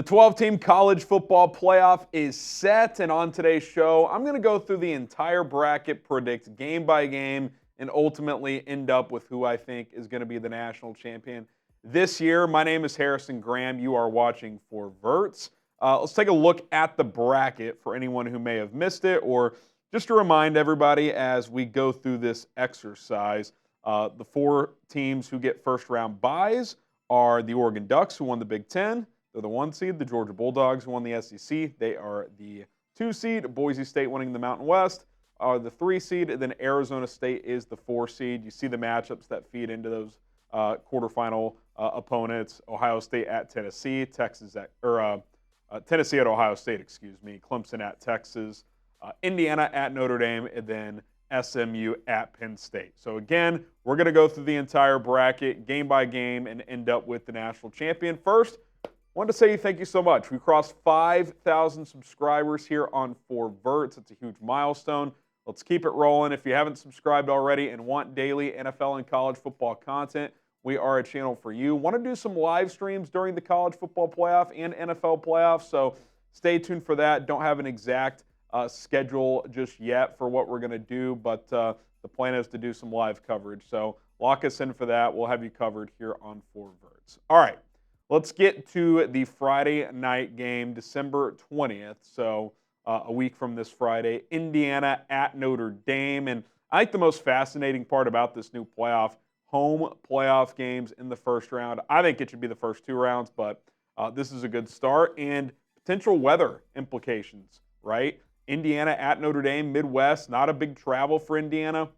The 12-team college football playoff is set, and on today's show, I'm going to go through the entire bracket, predict game by game, and ultimately end up with who I think is going to be the national champion this year. My name is Harrison Graham. You are watching for Verts. Let's take a look at the bracket for anyone who may have missed it, or just to remind everybody as we go through this exercise. The four teams who get first-round byes are the Oregon Ducks, who won the Big Ten. They're the 1 seed. The Georgia Bulldogs, who won the SEC. They are the 2 seed. Boise State winning the Mountain West are the 3 seed. And then Arizona State is the 4 seed. You see the matchups that feed into those quarterfinal opponents. Ohio State at Tennessee. Tennessee at Ohio State, Clemson at Texas. Indiana at Notre Dame. And then SMU at Penn State. So again, we're going to go through the entire bracket game by game and end up with the national champion. First, wanted to say thank you so much. We crossed 5,000 subscribers here on For Verts. It's a huge milestone. Let's keep it rolling. If you haven't subscribed already and want daily NFL and college football content, we are a channel for you. Want to do some live streams during the college football playoff and NFL playoffs, so stay tuned for that. Don't have an exact schedule just yet for what we're going to do, but the plan is to do some live coverage. So lock us in for that. We'll have you covered here on For Verts. All right. Let's get to the Friday night game, December 20th, so a week from this Friday, Indiana at Notre Dame. And I think the most fascinating part about this new playoff, home playoff games in the first round. I think it should be the first 2 rounds, but this is a good start. And potential weather implications, right? Indiana at Notre Dame, Midwest, not a big travel for Indiana.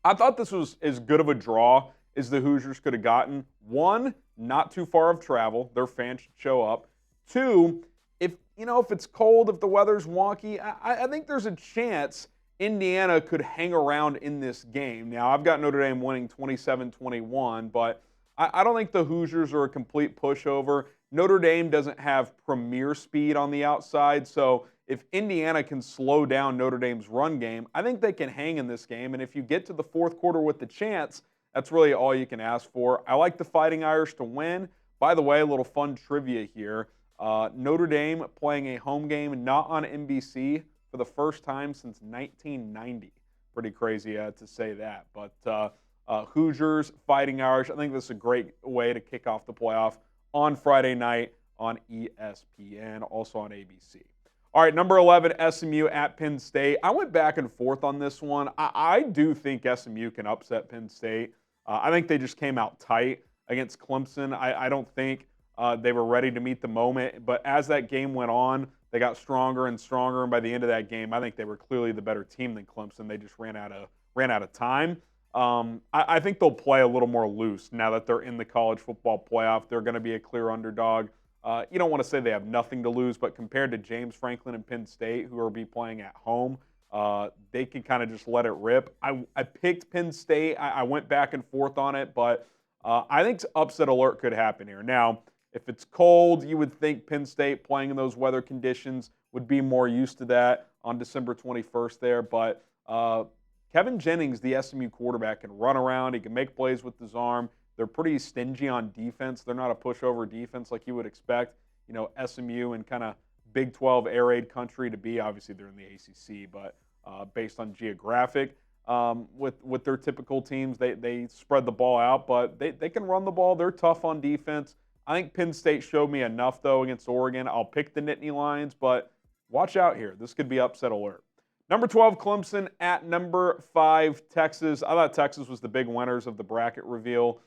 I thought this was as good of a draw as the Hoosiers could have gotten. 1, not too far of travel. Their fans should show up. 2, if it's cold, if the weather's wonky, I think there's a chance Indiana could hang around in this game. Now, I've got Notre Dame winning 27-21, but I don't think the Hoosiers are a complete pushover. Notre Dame doesn't have premier speed on the outside, so if Indiana can slow down Notre Dame's run game, I think they can hang in this game. And if you get to the fourth quarter with the chance, that's really all you can ask for. I like the Fighting Irish to win. By the way, a little fun trivia here. Notre Dame playing a home game not on NBC for the first time since 1990. Pretty crazy to say that. But Hoosiers, Fighting Irish, I think this is a great way to kick off the playoff on Friday night on ESPN, also on ABC. All right, number 11, SMU at Penn State. I went back and forth on this one. I do think SMU can upset Penn State. I think they just came out tight against Clemson. I don't think they were ready to meet the moment. But as that game went on, they got stronger and stronger. And by the end of that game, I think they were clearly the better team than Clemson. They just ran out of time. I think they'll play a little more loose now that they're in the college football playoff. They're going to be a clear underdog. You don't want to say they have nothing to lose, but compared to James Franklin and Penn State, who will be playing at home, they can kind of just let it rip. I picked Penn State. I went back and forth on it, but I think upset alert could happen here. Now, if it's cold, you would think Penn State playing in those weather conditions would be more used to that on December 21st there. But Kevin Jennings, the SMU quarterback, can run around. He can make plays with his arm. They're pretty stingy on defense. They're not a pushover defense like you would expect, SMU and kind of Big 12 air raid country to be. Obviously, they're in the ACC, but based on geographic, with their typical teams, they spread the ball out, but they can run the ball. They're tough on defense. I think Penn State showed me enough, though, against Oregon. I'll pick the Nittany Lions, but watch out here. This could be upset alert. Number 12, Clemson at number 5, Texas. I thought Texas was the big winners of the bracket reveal.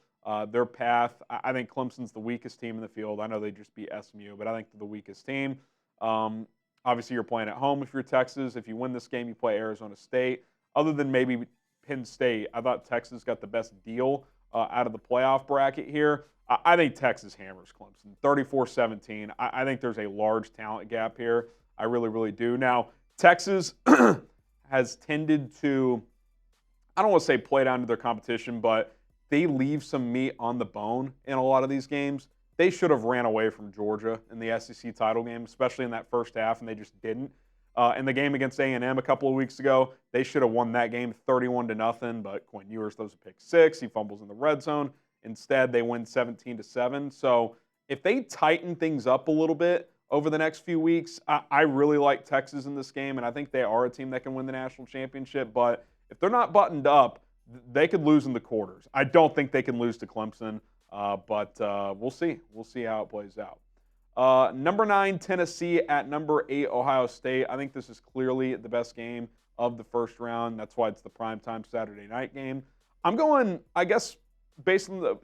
Their path, I think Clemson's the weakest team in the field. I know they just beat SMU, but I think they're the weakest team. Obviously, you're playing at home if you're Texas. If you win this game, you play Arizona State. Other than maybe Penn State, I thought Texas got the best deal out of the playoff bracket here. I think Texas hammers Clemson, 34-17. I think there's a large talent gap here. I really, really do. Now, Texas has tended to, I don't want to say play down to their competition, but they leave some meat on the bone in a lot of these games. They should have ran away from Georgia in the SEC title game, especially in that first half, and they just didn't. In the game against A&M a couple of weeks ago, they should have won that game 31-0, but Quinn Ewers throws a pick 6. He fumbles in the red zone. Instead, they win 17-7. So if they tighten things up a little bit over the next few weeks, I really like Texas in this game, and I think they are a team that can win the national championship. But if they're not buttoned up, they could lose in the quarters. I don't think they can lose to Clemson, but we'll see. We'll see how it plays out. Number 9, Tennessee at number 8, Ohio State. I think this is clearly the best game of the first round. That's why it's the primetime Saturday night game. I'm going, I guess, based on the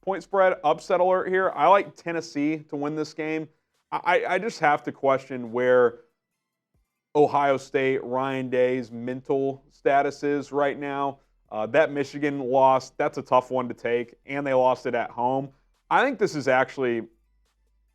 point spread, upset alert here. I like Tennessee to win this game. I just have to question where Ohio State, Ryan Day's mental status is right now. That Michigan loss, that's a tough one to take, and they lost it at home. I think this is actually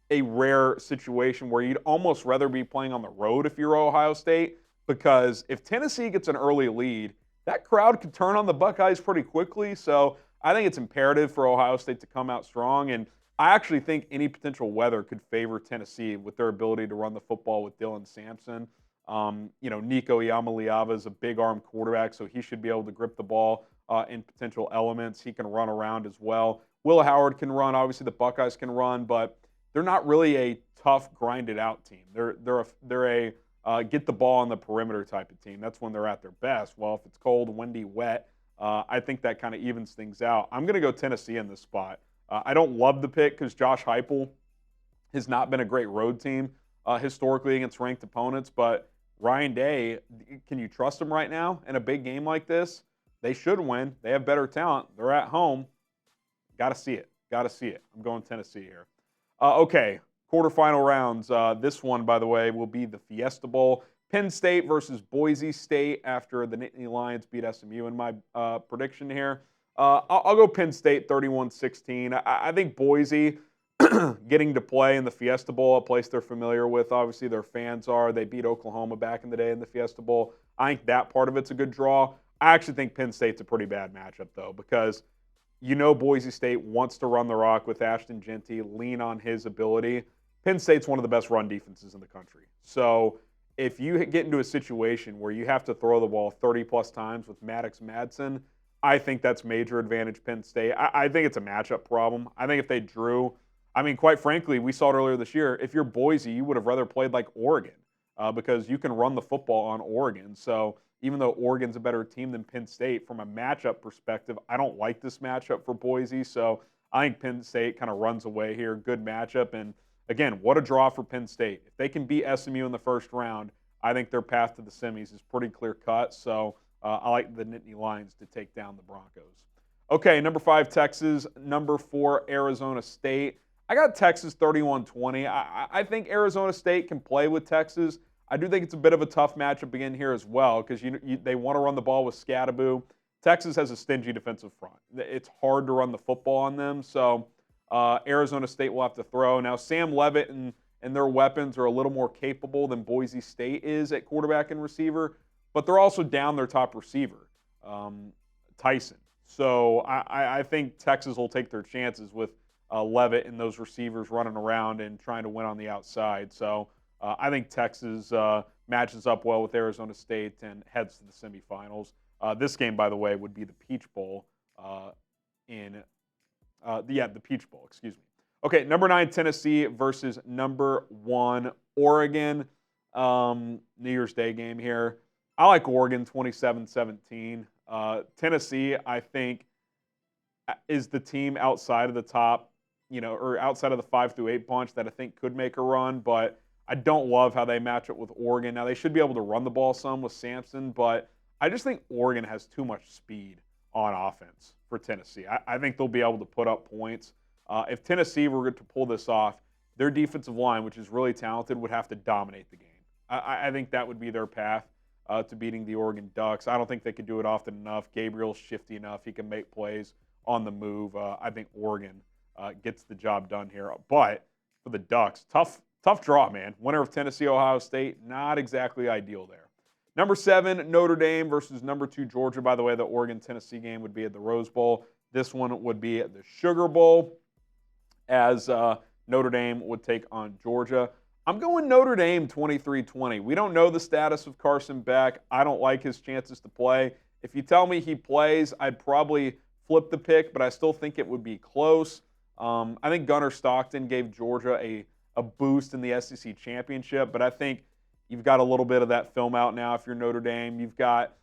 a rare situation where you'd almost rather be playing on the road if you're Ohio State, because if Tennessee gets an early lead, that crowd could turn on the Buckeyes pretty quickly. So I think it's imperative for Ohio State to come out strong, and I actually think any potential weather could favor Tennessee with their ability to run the football with Dylan Sampson. Nico Iamaleava is a big-arm quarterback, so he should be able to grip the ball in potential elements. He can run around as well. Will Howard can run. Obviously, the Buckeyes can run, but they're not really a tough, grinded-out team. They're a get the ball on the perimeter type of team. That's when they're at their best. Well, if it's cold, windy, wet, I think that kind of evens things out. I'm going to go Tennessee in this spot. I don't love the pick because Josh Heupel has not been a great road team historically against ranked opponents, but Ryan Day, can you trust him right now in a big game like this? They should win. They have better talent. They're at home. Got to see it. Got to see it. I'm going Tennessee here. Okay, quarterfinal rounds. This one, by the way, will be the Fiesta Bowl. Penn State versus Boise State after the Nittany Lions beat SMU in my prediction here. I'll go Penn State 31-16. I think Boise getting to play in the Fiesta Bowl, a place they're familiar with. Obviously, their fans are. They beat Oklahoma back in the day in the Fiesta Bowl. I think that part of it's a good draw. I actually think Penn State's a pretty bad matchup, though, because Boise State wants to run the rock with Ashton Genty, lean on his ability. Penn State's one of the best run defenses in the country. So if you get into a situation where you have to throw the ball 30-plus times with Maddox Madsen, I think that's major advantage Penn State. I think it's a matchup problem. I think if they drew, quite frankly, we saw it earlier this year. If you're Boise, you would have rather played like Oregon because you can run the football on Oregon. So even though Oregon's a better team than Penn State, from a matchup perspective, I don't like this matchup for Boise. So I think Penn State kind of runs away here. Good matchup. And again, what a draw for Penn State. If they can beat SMU in the first round, I think their path to the semis is pretty clear cut. So I like the Nittany Lions to take down the Broncos. Okay, number 5, Texas. Number 4, Arizona State. I got Texas 31-20. I think Arizona State can play with Texas. I do think it's a bit of a tough matchup again here as well because they want to run the ball with Scadaboo. Texas has a stingy defensive front. It's hard to run the football on them, so Arizona State will have to throw. Now, Sam Leavitt and their weapons are a little more capable than Boise State is at quarterback and receiver, but they're also down their top receiver, Tyson. So I think Texas will take their chances with Leavitt and those receivers running around and trying to win on the outside. So I think Texas matches up well with Arizona State and heads to the semifinals. This game, by the way, would be the Peach Bowl the Peach Bowl, excuse me. Okay, number 9, Tennessee versus number 1, Oregon. New Year's Day game here. I like Oregon 27-17. Tennessee, I think, is the team outside of the top, or outside of the 5 through 8 bunch that I think could make a run, but I don't love how they match up with Oregon. Now, they should be able to run the ball some with Sampson, but I just think Oregon has too much speed on offense for Tennessee. I think they'll be able to put up points. If Tennessee were to pull this off, their defensive line, which is really talented, would have to dominate the game. I think that would be their path to beating the Oregon Ducks. I don't think they could do it often enough. Gabriel's shifty enough. He can make plays on the move. I think Oregon gets the job done here. But for the Ducks, tough draw, man. Winner of Tennessee, Ohio State, not exactly ideal there. Number 7, Notre Dame versus number 2, Georgia. By the way, the Oregon-Tennessee game would be at the Rose Bowl. This one would be at the Sugar Bowl as Notre Dame would take on Georgia. I'm going Notre Dame 23-20. We don't know the status of Carson Beck. I don't like his chances to play. If you tell me he plays, I'd probably flip the pick, but I still think it would be close. I think Gunnar Stockton gave Georgia a boost in the SEC championship, but I think you've got a little bit of that film out now. If you're Notre Dame, you've got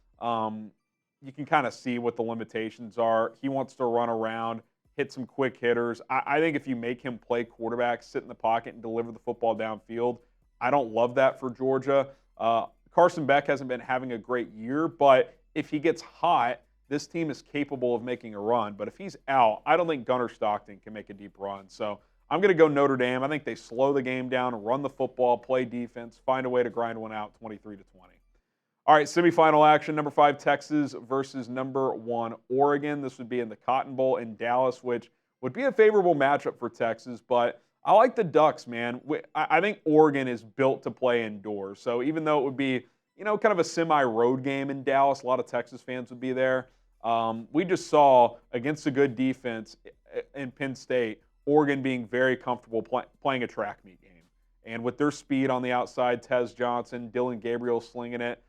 you can kind of see what the limitations are. He wants to run around, hit some quick hitters. I think if you make him play quarterback, sit in the pocket, and deliver the football downfield, I don't love that for Georgia. Carson Beck hasn't been having a great year, but if he gets hot, this team is capable of making a run. But if he's out, I don't think Gunnar Stockton can make a deep run. So I'm going to go Notre Dame. I think they slow the game down, run the football, play defense, find a way to grind one out 23-20. All right, semifinal action, number 5 Texas versus number 1 Oregon. This would be in the Cotton Bowl in Dallas, which would be a favorable matchup for Texas, but I like the Ducks, man. I think Oregon is built to play indoors. So even though it would be, kind of a semi-road game in Dallas, a lot of Texas fans would be there. We just saw against a good defense in Penn State, Oregon being very comfortable playing a track meet game. And with their speed on the outside, Tez Johnson, Dillon Gabriel slinging it,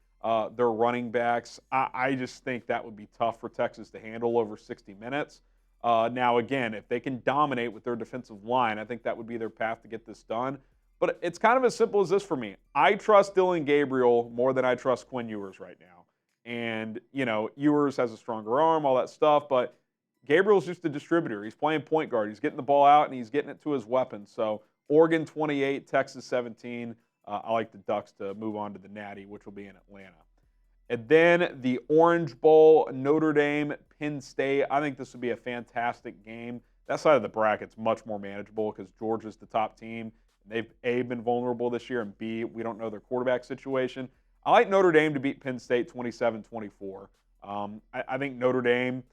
their running backs, I just think that would be tough for Texas to handle over 60 minutes. Now, again, if they can dominate with their defensive line, I think that would be their path to get this done. But it's kind of as simple as this for me. I trust Dillon Gabriel more than I trust Quinn Ewers right now. And, Ewers has a stronger arm, all that stuff, but Gabriel's just a distributor. He's playing point guard. He's getting the ball out, and he's getting it to his weapons. So Oregon 28, Texas 17. I like the Ducks to move on to the Natty, which will be in Atlanta. And then the Orange Bowl, Notre Dame, Penn State. I think this would be a fantastic game. That side of the bracket's much more manageable because Georgia's the top team. They've, A, been vulnerable this year, and B, we don't know their quarterback situation. I like Notre Dame to beat Penn State 27-24. I think Notre Dame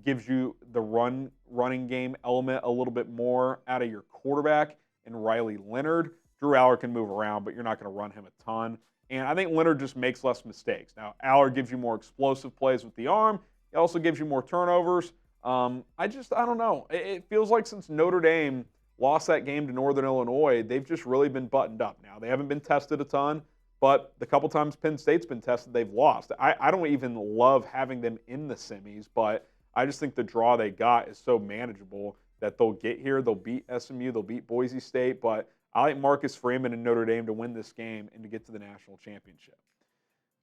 gives you the running game element a little bit more out of your quarterback in Riley Leonard. Drew Aller can move around, but you're not going to run him a ton. And I think Leonard just makes less mistakes. Now, Aller gives you more explosive plays with the arm. He also gives you more turnovers. I don't know. It feels like since Notre Dame lost that game to Northern Illinois, they've just really been buttoned up now. They haven't been tested a ton, but the couple times Penn State's been tested, they've lost. I don't even love having them in the semis, but I just think the draw they got is so manageable that they'll get here. They'll beat SMU. They'll beat Boise State, but I like Marcus Freeman and Notre Dame to win this game and to get to the national championship.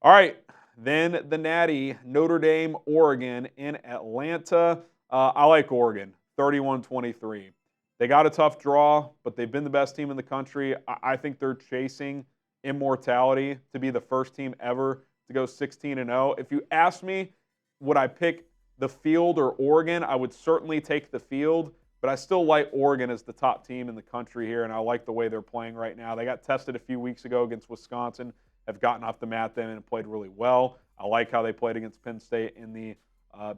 All right, then the Natty, Notre Dame, Oregon in Atlanta. I like Oregon, 31-23. They got a tough draw, but they've been the best team in the country. I think they're chasing immortality to be the first team ever to go 16-0. If you ask me, would I pick the field or Oregon, I would certainly take the field. But I still like Oregon as the top team in the country here, and I like the way they're playing right now. They got tested a few weeks ago against Wisconsin, have gotten off the mat then and played really well. I like how they played against Penn State in the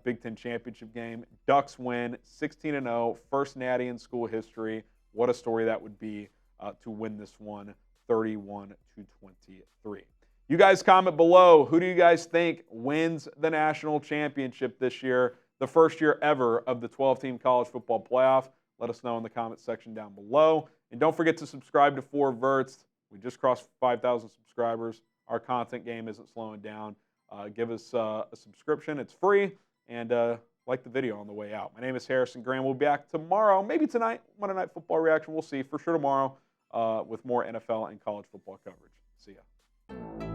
Big Ten championship game. Ducks win 16-0, first Natty in school history. What a story that would be to win this one 31-23. You guys comment below. Who do you guys think wins the national championship this year? The first year ever of the 12-team college football playoff. Let us know in the comments section down below. And don't forget to subscribe to 4 Verts. We just crossed 5,000 subscribers. Our content game isn't slowing down. Give us a subscription. It's free. And like the video on the way out. My name is Harrison Graham. We'll be back tomorrow, maybe tonight, Monday Night Football reaction. We'll see. For sure tomorrow with more NFL and college football coverage. See ya.